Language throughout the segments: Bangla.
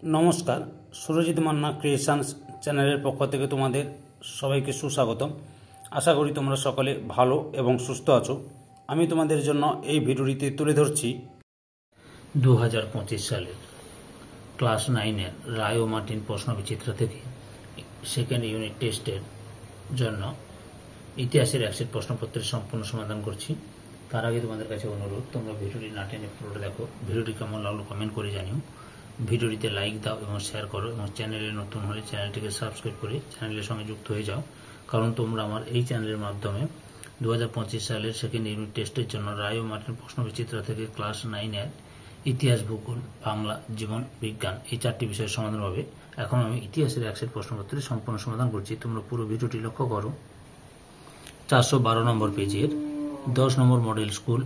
নমস্কার, সুরজিৎ মান্না ক্রিয়েশনস চ্যানেলের পক্ষ থেকে তোমাদের সবাইকে সুস্বাগতম। আশা করি তোমরা সকলে ভালো এবং সুস্থ আছো। আমি তোমাদের জন্য এই ভিডিওটিতে তুলে ধরছি 2025 সালের ক্লাস 9-এর রায় ও মার্টিন প্রশ্নবিচিত্র থেকে সেকেন্ড ইউনিট টেস্টের জন্য ইতিহাসের একসেট প্রশ্নপত্রের সম্পূর্ণ সমাধান করছি। তার আগে তোমাদের কাছে অনুরোধ, তোমরা ভিডিওটি না টেনে পুরোটা দেখো। ভিডিওটি কেমন লাগলো কমেন্ট করে জানিও। ভিডিওটিতে লাইক দাও এবং শেয়ার করো, এবং চ্যানেলে নতুন হলে চ্যানেলটিকে সাবস্ক্রাইব করে চ্যানেলের সঙ্গে যুক্ত হয়ে যাও, কারণ তোমরা আমার এই চ্যানেলের মাধ্যমে 2025 সালের সেকেন্ড ইউনিট টেস্টের জন্য রায় ও মার্টিন প্রশ্নবিচিত্র থেকে ক্লাস 9-এর ইতিহাস, ভূগোল, বাংলা, জীবন বিজ্ঞান এই 4টি বিষয়ের সমাধান হবে। এখন আমি ইতিহাসের একসেট প্রশ্নপত্রের সম্পূর্ণ সমাধান করছি। তোমরা পুরো ভিডিওটি লক্ষ্য করো। 412 নম্বর পেজের 10 নম্বর মডেল স্কুল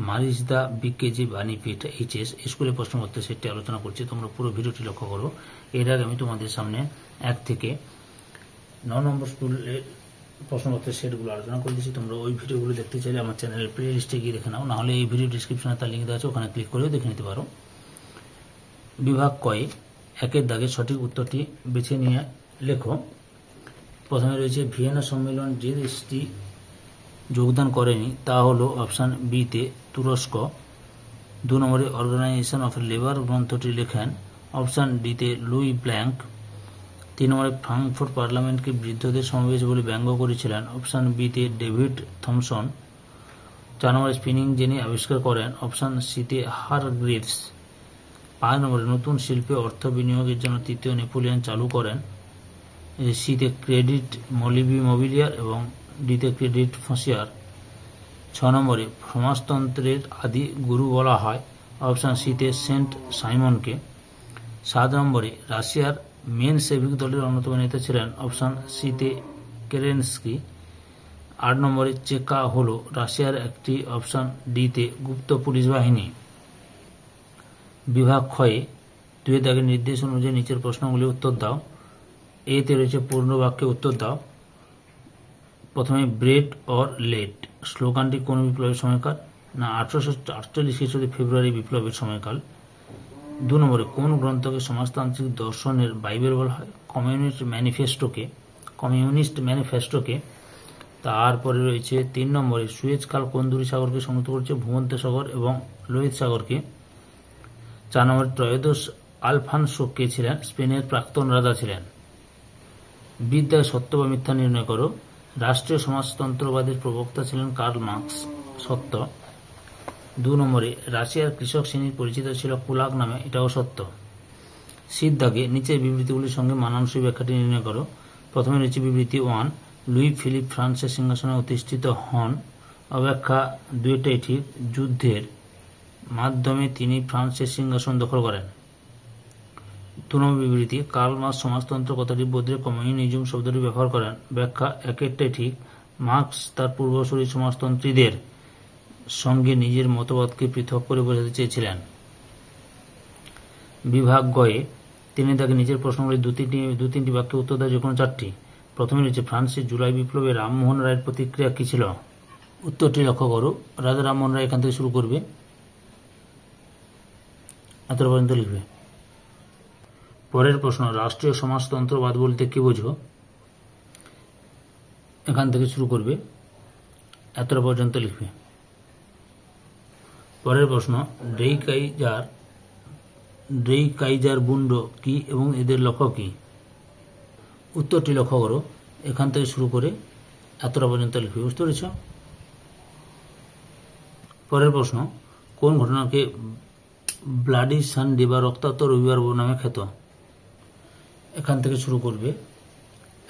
মারিচদা বিকেজি বাণীপীঠ এইচএস স্কুলের প্রশ্নপত্রের সেটটি আলোচনা করছি। তোমরা পুরো ভিডিওটি লক্ষ্য করো। এর আগে আমি তোমাদের সামনে 1 থেকে 9 নম্বর স্কুলের প্রশ্নপত্রের সেটগুলো আলোচনা করে দিচ্ছি। তোমরা ওই ভিডিওগুলো দেখতে চাইলে আমার চ্যানেলের প্লে লিস্টে গিয়ে দেখে নাও, নাহলে এই ভিডিও ডিসক্রিপশনে তার লিঙ্ক দেওয়া আছে, ওখানে ক্লিক করেও দেখে নিতে পারো। বিভাগ কয়ে 1-এর দাগের সঠিক উত্তরটি বেছে নিয়ে লেখো। প্রথমে রয়েছে ভিয়েনা সম্মেলন যে দেশটি যোগদান করেনি তা হলো অপশান বিতে তুরস্ক। 2 নম্বরে অর্গানাইজেশন অফ লেবার গ্রন্থটি লেখেন অপশান ডিতে লুই ব্ল্যাঙ্ক। 3 নম্বরে ফ্রাঙ্কফুর্ট পার্লামেন্টকে বৃদ্ধদের সমাবেশ বলে ব্যঙ্গ করেছিলেন অপশান বিতে ডেভিড থমসন। 4 নম্বরে স্পিনিং জেনি আবিষ্কার করেন অপশান সিতে হারগ্রিভস। 5 নম্বরে নতুন শিল্পে অর্থ বিনিয়োগের জন্য তৃতীয় নেপোলিয়ন চালু করেন সিতে ক্রেডিট মোবিলিয়ার এবং ডিতে ক্রেডিট ফসিয়ার। 6 নম্বরে সমাজতন্ত্রের আদি গুরু বলা হয় অপশান সিতে সেন্ট সাইমনকে। 7 নম্বরে রাশিয়ার মেনশেভিক দলের অন্যতম নেতা ছিলেন অপশান সিতে কেরেনস্কি। 8 নম্বরে চেকা হল রাশিয়ার একটি অপশান ডিতে গুপ্ত পুলিশ বাহিনী। বিভাগ ক্ষয়ে 2 দাগের নির্দেশ অনুযায়ী নিচের প্রশ্নগুলি উত্তর দাও। এতে রয়েছে পূর্ণ বাক্যে উত্তর দাও। প্রথমে ব্রেড অর লেট স্লোগানটি কোন বিপ্লবের সময়কাল? না, 1848 খ্রিস্টাব্দে ফেব্রুয়ারি বিপ্লবের সময়কাল। 2 নম্বরে কোন গ্রন্থকে সমাজতান্ত্রিক দর্শনের বাইবেল বলা হয়? কমিউনিস্ট ম্যানিফেস্টোকে। তারপরে রয়েছে 3 নম্বরে সুয়েজ খাল কোন দুটি সাগরকে সংযুক্ত করেছে? ভূমধ্য সাগর এবং লোহিত সাগরকে। 4 নম্বরে ত্রয়োদশ আলফানসো কে ছিলেন? স্পেনের প্রাক্তন রাজা ছিলেন। বিদ্যায় সত্য বা মিথ্যা নির্ণয় করো। রাষ্ট্রীয় সমাজতন্ত্রবাদের প্রবক্তা ছিলেন কার্ল মার্কস। সত্য। 2 নম্বরে রাশিয়ার কৃষক শ্রেণী পরিচিত ছিল কুলাক নামে, এটাও সত্য। সির দাগে নিচের বিবৃতিগুলির সঙ্গে মানানসই ব্যাখ্যাটি নির্ণয় করো। প্রথমে রয়েছে বিবৃতি 1, লুই ফিলিপ ফ্রান্সের সিংহাসনে অধিষ্ঠিত হন। অব্যাখ্যা 2টাই ঠিক। যুদ্ধের মাধ্যমে তিনি ফ্রান্সের সিংহাসন দখল করেন। 2 নম্বর বিবৃতি, কার্ল মার্কস সমাজতন্ত্র কথাটি বদলে কমিউনিজম শব্দটি ব্যবহার করেন। ব্যাখ্যা 1টাই ঠিক। মার্কস তার পূর্বসূরি সমাজতন্ত্রীদের সঙ্গে নিজের মতবাদকে পৃথক করে বোঝাতে চেয়েছিলেন। বিভাগ গয়ে 3 দাগে নিচের প্রশ্নগুলি 2-3টি বাক্যে উত্তর দেয়, যে কোনো 4টি। প্রথমে রয়েছে ফ্রান্সের জুলাই বিপ্লবে রামমোহন রায়ের প্রতিক্রিয়া কী ছিল? উত্তরটি লক্ষ্য করো। রাজা রামমোহন রায় এখান থেকে শুরু করবে, এত পর্যন্ত লিখবে। পরের প্রশ্ন, রাষ্ট্রীয় সমাজতন্ত্রবাদ বলতে কি বোঝো? এখান থেকে শুরু করবে, এতটা পর্যন্ত লিখবে। পরের প্রশ্ন, ড্রেইকাইজার বুন্ড কি এবং এদের লক্ষ্য কি? উত্তরটি লক্ষ্য করো। এখান থেকে শুরু করে এতটা পর্যন্ত লিখবে। বুঝতে পেরেছ? পরের প্রশ্ন, কোন ঘটনাকে ব্লাডি সানডে বা রক্তাক্ত রবিবার নামে খ্যাত? এখান থেকে শুরু করবে,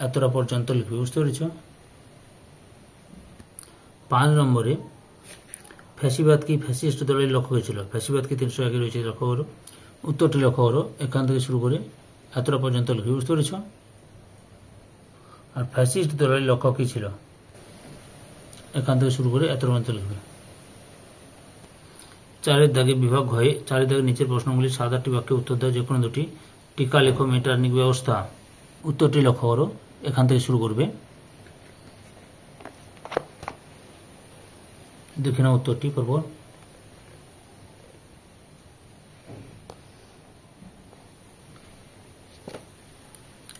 এতটা পর্যন্ত লিখবে। বুঝতে পেরেছ? 5 নম্বরে ফ্যাসিবাদ কি ফ্যাসিস্ট দলের লক্ষ্য হয়েছিল? ফ্যাসিবাদ কি 301 রয়েছে, লক্ষ্য করো। উত্তরটি লক্ষ্য করো। এখান থেকে শুরু করে এতটা পর্যন্ত লিখবে। বুঝতে পেরেছ? আর ফ্যাসিস্ট দলের লক্ষ্য কি ছিল? এখান থেকে শুরু করে এতটা পর্যন্ত লিখবে। 4 দাগে বিভাগ হয়ে 4 দাগের নিচের প্রশ্নগুলি 7-8টি বাক্যে উত্তর দেয়, যে কোনো 2টি। টিকা লেখো মেটার্নিক ব্যবস্থা। উত্তরটি লক্ষ্য করো। এখান থেকে শুরু করবে, দেখে নাও উত্তরটি পরপর।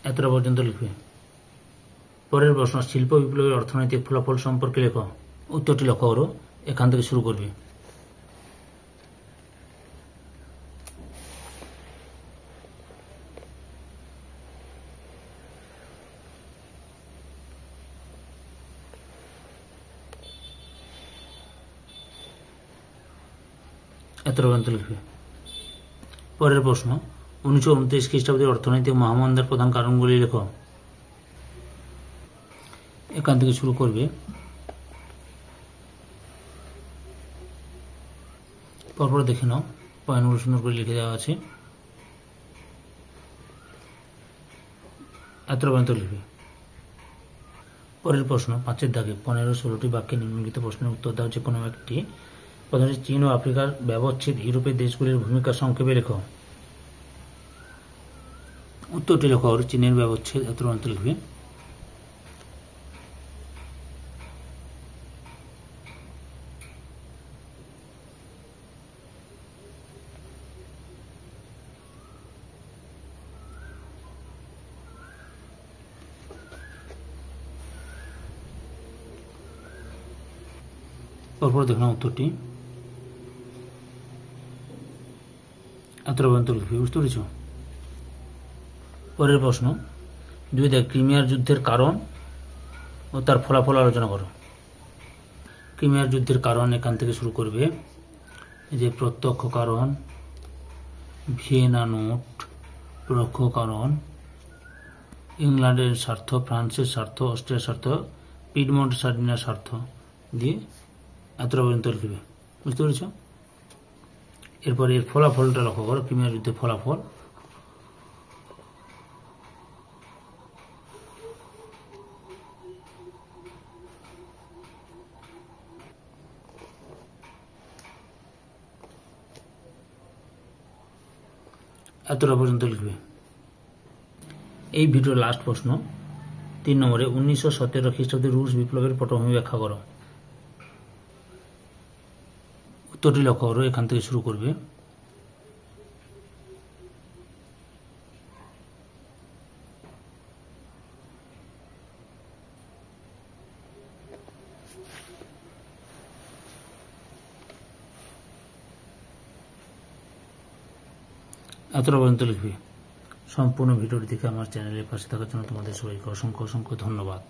এতটা পর্যন্ত লিখবে। পরের প্রশ্ন, শিল্প বিপ্লবের অর্থনৈতিক ফলাফল সম্পর্কে লেখো। উত্তরটি লক্ষ্য করো, এখান থেকে শুরু করবে। এতটা পর্যন্ত লিখবে। পরের প্রশ্ন, 1929 খ্রিস্টাব্দের অর্থনৈতিক মহামন্দার প্রধান কারণগুলি লেখো। এখান থেকে শুরু করবে। পরপর দেখে নাও, পয়েন্টগুলো সুন্দর করে লিখে দেওয়া আছে। এতটা পর্যন্ত লিখবে। পরের প্রশ্ন, 5-এর দাগে 15-16টি বাক্যে নিম্নলিখিত প্রশ্নের উত্তর দাও যে কোনো একটি। প্রথমে, চীন ও আফ্রিকার ব্যবচ্ছেদ ইউরোপের দেশগুলির ভূমিকা সংক্ষেপে লেখো। উত্তরটি লেখো, চীনের ব্যবচ্ছেদ। এতটা পর্যন্ত লিখবে। পরপর দেখলাম উত্তরটি। এতটা পর্যন্ত লিখবে। বুঝতে পেরেছ? পরের প্রশ্ন, 2 দেখ, ক্রিমিয়ার যুদ্ধের কারণ ও তার ফলাফল আলোচনা করো। ক্রিমিয়ার যুদ্ধের কারণ এখান থেকে শুরু করবে। যে প্রত্যক্ষ কারণ, ভিয়েনা নোট, পরোক্ষ কারণ, ইংল্যান্ডের স্বার্থ, ফ্রান্সের স্বার্থ, অস্ট্রিয়ার স্বার্থ, পিডমন্ট সার্ডিনার স্বার্থ দিয়ে এতটা পর্যন্ত লিখবে। বুঝতে পেরেছ? এরপরে এর ফলাফলটা লক্ষ্য করো, ক্রিমিয়ার যুদ্ধের ফলাফল। এতটা পর্যন্ত লিখবে। এই ভিডিওর লাস্ট প্রশ্ন, 3 নম্বরে, 1917 খ্রিস্টাব্দে রুশ বিপ্লবের পটভূমি ব্যাখ্যা করো। উত্তরটি লক্ষ্য করো, এখান থেকে শুরু করবে। এতটা পর্যন্ত লিখবে। সম্পূর্ণ ভিডিওটি দেখে আমার চ্যানেলের পাশে থাকার জন্য তোমাদের সবাইকে অসংখ্য অসংখ্য ধন্যবাদ।